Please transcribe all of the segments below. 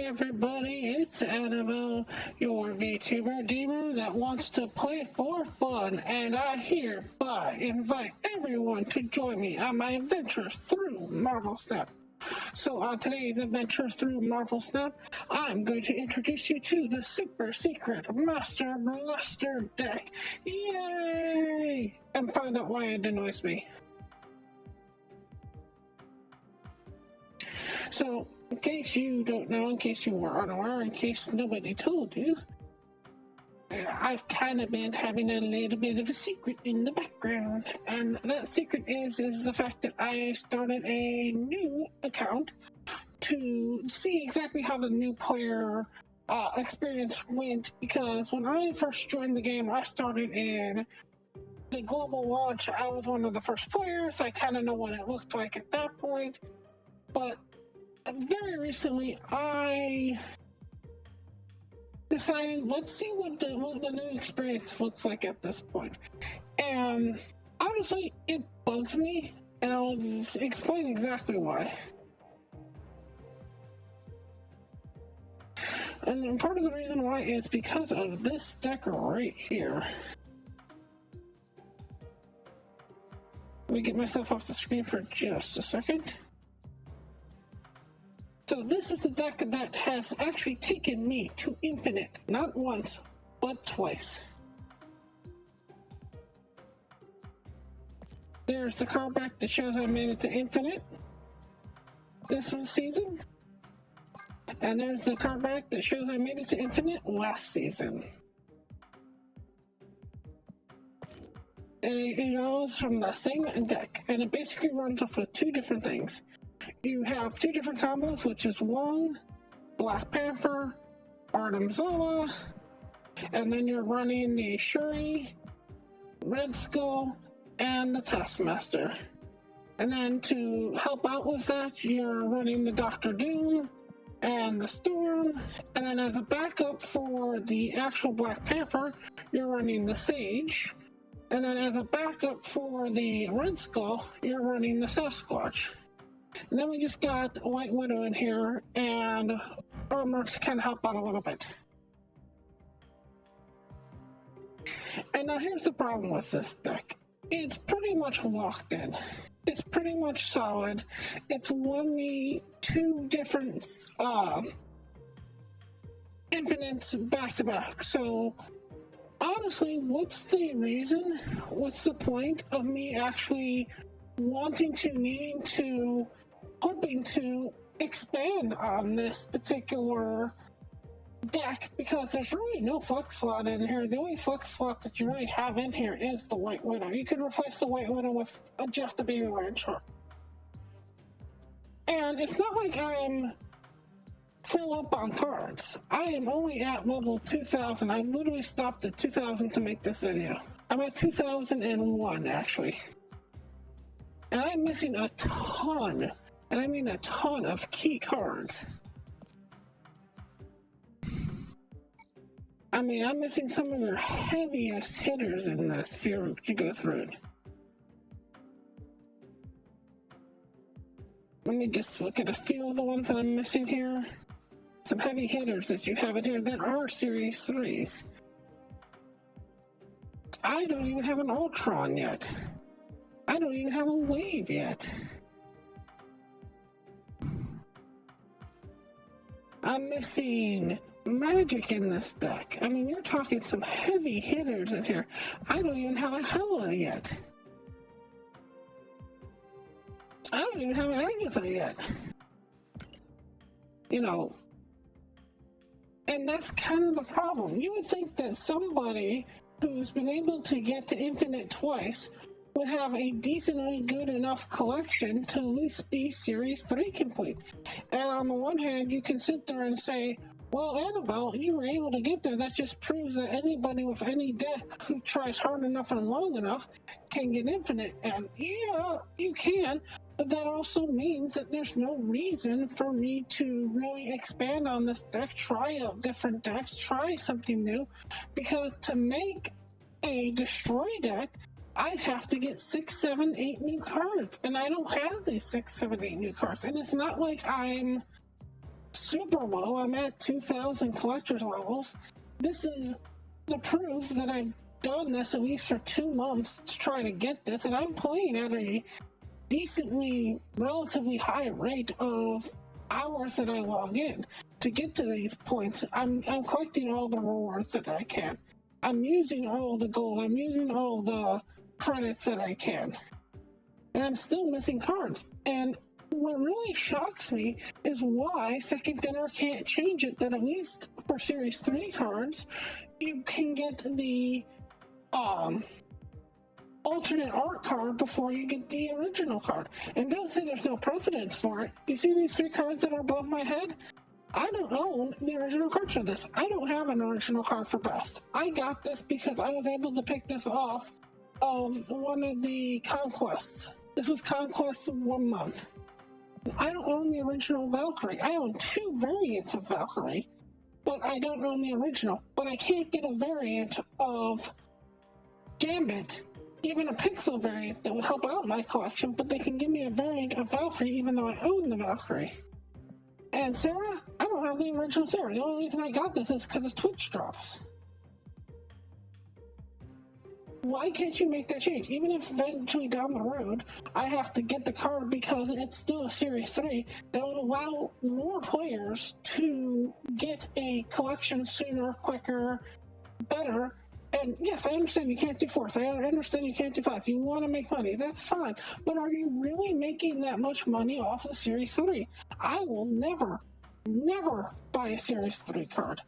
everybody, it's Annabelle, your VTuber Deemer that wants to play for fun, and I hereby invite everyone to join me on my adventures through Marvel Snap. So on today's adventure through Marvel Snap, I'm going to introduce you to the super secret Master Blaster deck. Yay! And find out why it annoys me. So, in case you don't know, in case you were unaware, in case nobody told you, I've kind of been having a little bit of a secret in the background. And that secret is the fact that I started a new account to see exactly how the new player experience went. Because when I first joined the game, I started in the global launch. I was one of the first players. I kind of know what it looked like at that point. But very recently, I decided, let's see what the new experience looks like at this point. And honestly, it bugs me, and I'll just explain exactly why. And part of the reason why is because of this deck right here. Let me get myself off the screen for just a second. So this is the deck that has actually taken me to infinite, not once, but twice. There's the card back that shows I made it to infinite this season. And there's the card back that shows I made it to infinite last season. And it goes from the same deck, and it basically runs off of two different things. You have two different combos, which is Wong, Black Panther, Artem Zola, and then you're running the Shuri, Red Skull, and the Taskmaster. And then to help out with that, you're running the Doctor Doom and the Storm, and then as a backup for the actual Black Panther, you're running the Sage, and then as a backup for the Red Skull, you're running the Sasquatch. And then we just got White Widow in here and Armor to kind of help out a little bit. And now here's the problem with this deck. It's pretty much locked in. It's pretty much solid. It's won me two different infinites back to back. So honestly, what's the reason? What's the point of me actually hoping to expand on this particular deck? Because there's really no flex slot in here. The only flex slot that you really have in here is the White Widow. You could replace the White Widow with just the Baby Rancher. And it's not like I'm full up on cards. I am only at level 2000. I literally stopped at 2000 to make this video. I'm at 2001 actually. And I'm missing a ton, and I mean a ton of key cards. I mean, I'm missing some of your heaviest hitters in this if you go through it. Let me just look at a few of the ones that I'm missing here. Some heavy hitters that you have in here that are Series 3s. I don't even have an Ultron yet. I don't even have a Wave yet. I'm missing Magic in this deck. I mean, you're talking some heavy hitters in here. I don't even have a Hela yet. I don't even have an Agatha yet. You know, and that's kind of the problem. You would think that somebody who's been able to get to infinite twice would have a decently good enough collection to at least be Series 3 complete. And on the one hand, you can sit there and say, well, Annabelle, you were able to get there. That just proves that anybody with any deck who tries hard enough and long enough can get infinite. And yeah, you can, but that also means that there's no reason for me to really expand on this deck, try out different decks, try something new, because to make a Destroy deck, I'd have to get 6, 7, 8 new cards, and I don't have these 6, 7, 8 new cards. And it's not like I'm super low. I'm at 2,000 collector's levels. This is the proof that I've done this at least for 2 months to try to get this, and I'm playing at a decently, relatively high rate of hours that I log in to get to these points. I'm collecting all the rewards that I can. I'm using all the gold. I'm using all the credits that I can. And I'm still missing cards. And what really shocks me is why Second Dinner can't change it, that at least for Series 3 cards, you can get the alternate art card before you get the original card. And don't say there's no precedence for it. You see these 3 cards that are above my head? I don't own the original cards for this. I don't have an original card for Best. I got this because I was able to pick this off of one of the conquests. This was Conquest 1 month. I don't own the original Valkyrie. I own 2 variants of Valkyrie, but I don't own the original. But I can't get a variant of Gambit, even a pixel variant that would help out my collection, but they can give me a variant of Valkyrie even though I own the Valkyrie. And Sarah, I don't have the original Sarah. The only reason I got this is because of Twitch drops. Why can't you make that change? Even if eventually down the road I have to get the card because it's still a Series 3, that would allow more players to get a collection sooner, quicker, better. And yes, I understand you can't do 4s. I understand you can't do 5s. You want to make money, that's fine. But are you really making that much money off the Series 3? I will never buy a Series 3 card.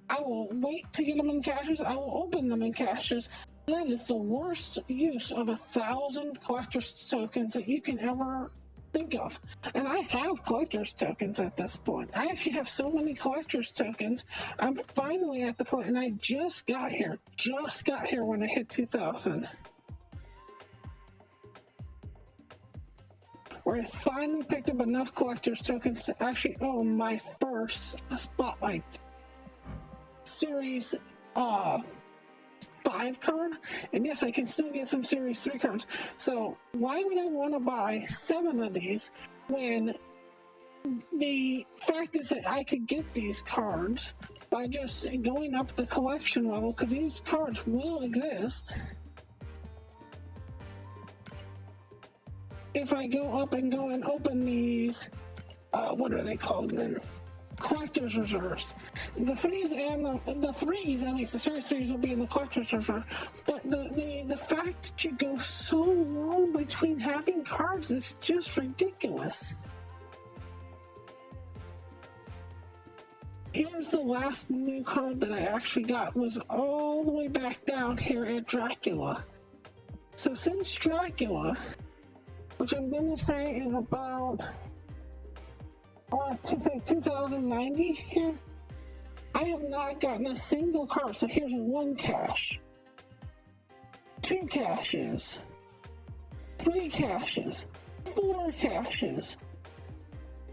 I will wait to get them in caches. I will open them in caches. That is the worst use of 1,000 collector's tokens that you can ever think of. And I have collector's tokens at this point. I actually have so many collector's tokens. I'm finally at the point, and I just got here when I hit 2,000. Where I finally picked up enough collector's tokens to actually own my first Spotlight Series 5 card, and yes, I can still get some Series 3 cards. So why would I want to buy 7 of these when the fact is that I could get these cards by just going up the collection level, because these cards will exist if I go up and open these, what are they called then? Collector's reserves. The 3s and the 3s, at least the Series 3s, will be in the collector's reserve. But the fact that you go so long between having cards is just ridiculous. Here's the last new card that I actually got, was all the way back down here at Dracula. So since Dracula, which I'm going to say is about, I want to say 2090 here, I have not gotten a single card. So here's 1 cache, 2 caches, 3 caches, 4 caches,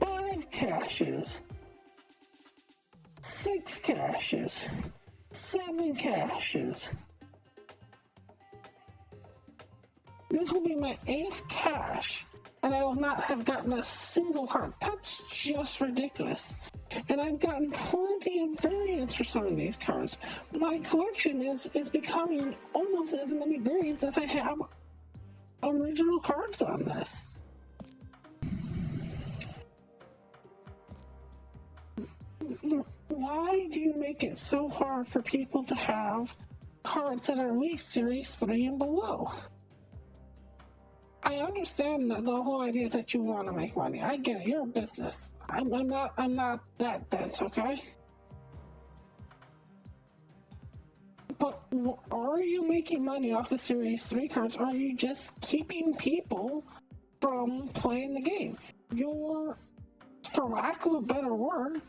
5 caches, 6 caches, 7 caches. This will be my 8th cache, and I will not have gotten a single card. That's just ridiculous. And I've gotten plenty of variants for some of these cards. My collection is becoming almost as many variants as I have original cards on this. Why do you make it so hard for people to have cards that are at least Series 3 and below? I understand the whole idea that you want to make money. I get it. You're a business. I'm not that dense, okay? But are you making money off the Series 3 cards, or are you just keeping people from playing the game? You're, for lack of a better word,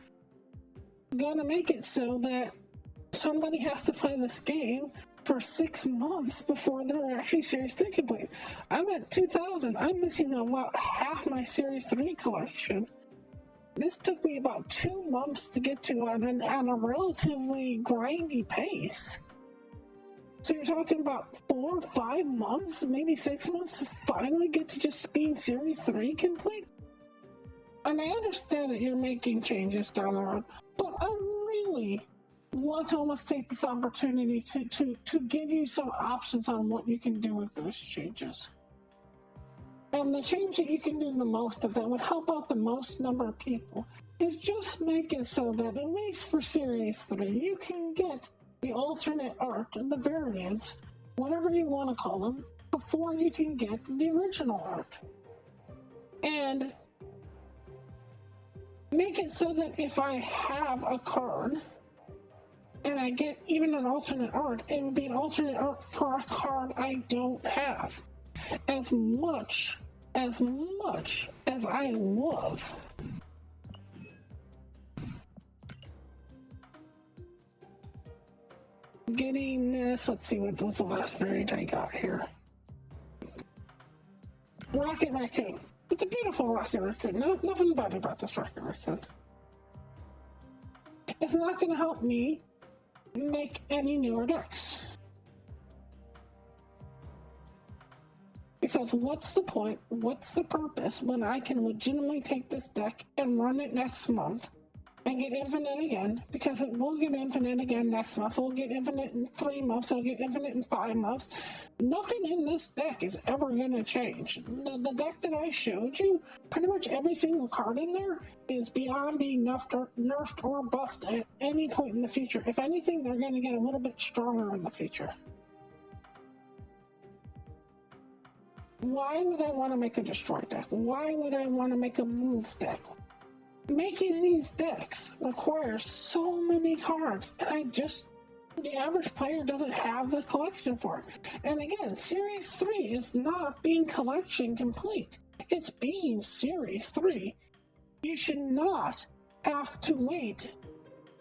gonna make it so that somebody has to play this game for 6 months before they're actually Series 3 complete. I'm at 2,000. I'm missing about half my Series 3 collection. This took me about 2 months to get to on a relatively grindy pace. So you're talking about 4 or 5 months, maybe 6 months to finally get to just being Series 3 complete? And I understand that you're making changes down the road, but I really want to almost take this opportunity to give you some options on what you can do with those changes. And the change that you can do the most of that would help out the most number of people is just make it so that, at least for Series 3, you can get the alternate art, the variants, whatever you want to call them, before you can get the original art. And make it so that if I have a card and I get even an alternate art, it would be an alternate art for a card I don't have. As much as I love getting this, let's see what was the last variant I got here. Rocket Raccoon. It's a beautiful Rocket Raccoon. No, nothing bad about this Rocket Raccoon. It's not going to help me make any newer decks. Because what's the point, what's the purpose when I can legitimately take this deck and run it next month and get infinite again, because it will get infinite again next month, it'll get infinite in 3 months, it'll get infinite in 5 months. Nothing in this deck is ever going to change. The deck that I showed you, pretty much every single card in there is beyond being nerfed or buffed at any point in the future. If anything, they're going to get a little bit stronger in the future. Why would I want to make a destroy deck? Why would I want to make a move deck? Making these decks requires so many cards, and the average player doesn't have the collection for it. And again, Series 3 is not being collection complete. It's being Series 3. You should not have to wait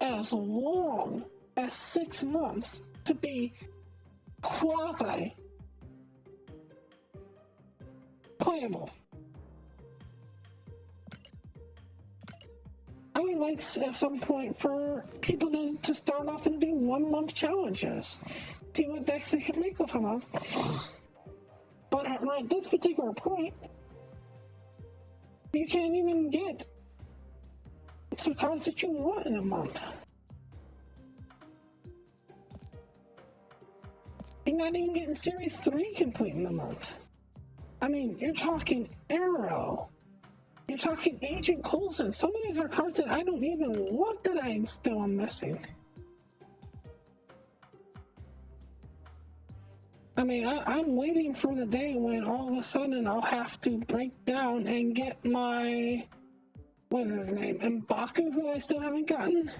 as long as 6 months to be quasi playable. I would like at some point for people to start off and do 1 month challenges. See what decks they can make with them. But at this particular point, you can't even get the cards that you want in a month. You're not even getting Series 3 complete in a month. I mean, you're talking Arrow. You're talking Agent Coulson. Some of these are cards that I don't even want that I'm still missing. I mean, I'm waiting for the day when all of a sudden I'll have to break down and get my, what is his name, M'Baku, who I still haven't gotten.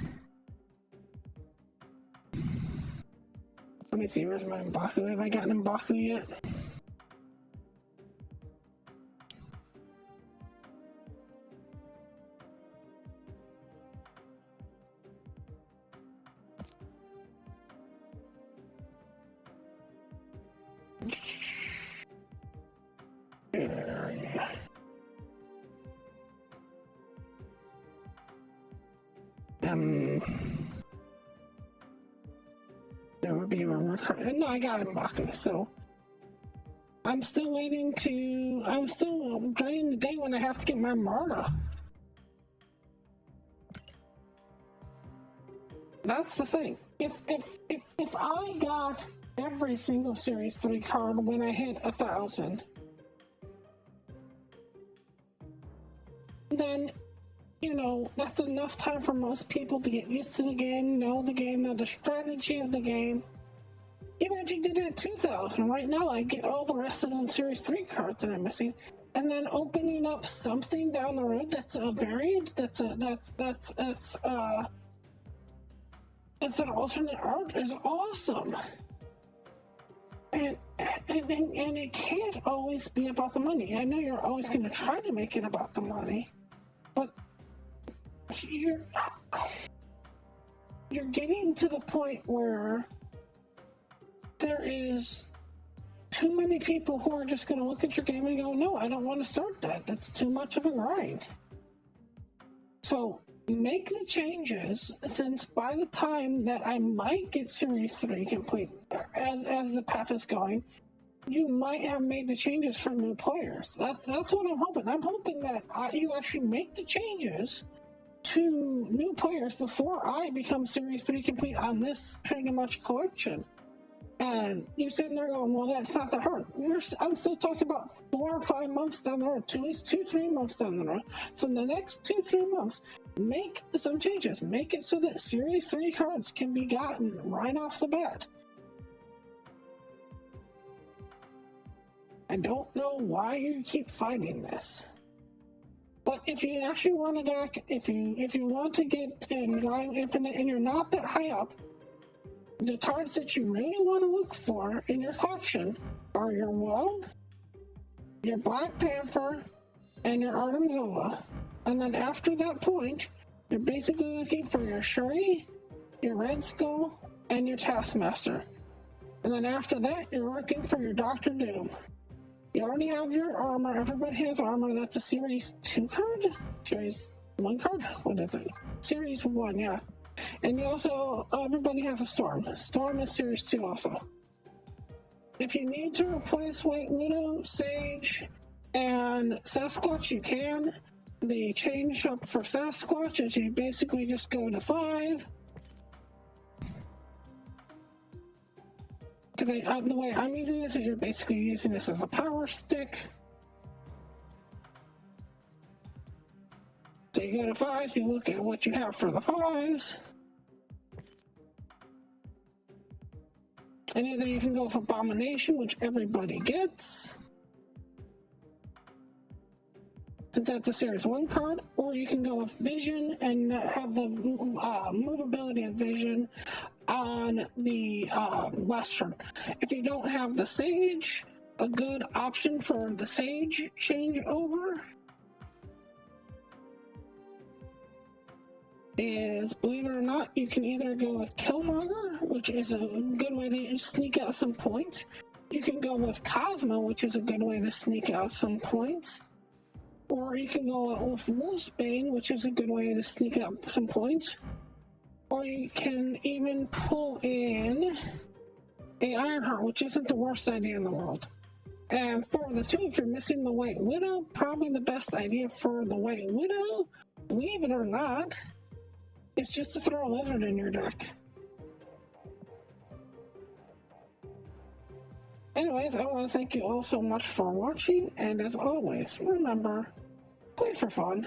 Let me see, where's my M'Baku? Have I gotten M'Baku yet? There would be one more card. No, I got M'Baku, so I'm still dreading the day when I have to get my Marta. That's the thing. If I got every single Series 3 card when I hit 1,000, then, that's enough time for most people to get used to the game, know the strategy of the game. Even if you did it at 2,000, right now I get all the rest of the Series 3 cards that I'm missing. And then opening up something down the road that's a variant, it's an alternate art is awesome. And it can't always be about the money. I know you're always going to try to make it about the money, but you're getting to the point where there is too many people who are just going to look at your game and go, no, I don't want to start that. That's too much of a grind. So make the changes, since by the time that I might get Series 3 complete, as the path is going, you might have made the changes for new players. That's what I'm hoping. I'm hoping that you actually make the changes to new players before I become Series 3 complete on this pretty much collection. And you're sitting there going, well, that's not that hard. I'm still talking about 4 or 5 months down the road, at least 2-3 months down the road. So in the next 2-3 months, make some changes. Make it so that Series 3 cards can be gotten right off the bat. I don't know why you keep fighting this. But if you actually want a deck, if you want to get in Gaia Infinite and you're not that high up, the cards that you really want to look for in your collection are your Wong, your Black Panther, and your Arnim Zola. And then after that point, you're basically looking for your Shuri, your Red Skull, and your Taskmaster. And then after that, you're looking for your Doctor Doom. You already have your armor. Everybody has armor. That's a Series 2 card? Series 1 card? What is it? Series 1, yeah. And you also, everybody has a Storm. Storm is Series 2 also. If you need to replace White Widow, Sage, and Sasquatch, you can. The change up for Sasquatch is you basically just go to 5. The way I'm using this is you're basically using this as a power stick. So you go to 5s, you look at what you have for the 5s. And either you can go with Abomination, which everybody gets, since that's a Series 1 card, or you can go with Vision and have the movability of Vision on the last turn. If you don't have the Sage, a good option for the Sage changeover is, believe it or not, you can either go with Killmonger, which is a good way to sneak out some points. You can go with Cosmo, which is a good way to sneak out some points. Or you can go with Wolfsbane, which is a good way to sneak out some points. Or you can even pull in a Ironheart, which isn't the worst idea in the world. And for the 2, if you're missing the White Widow, probably the best idea for the White Widow, believe it or not, is just to throw a Lizard in your deck. Anyways, I want to thank you all so much for watching, and as always, remember, play for fun.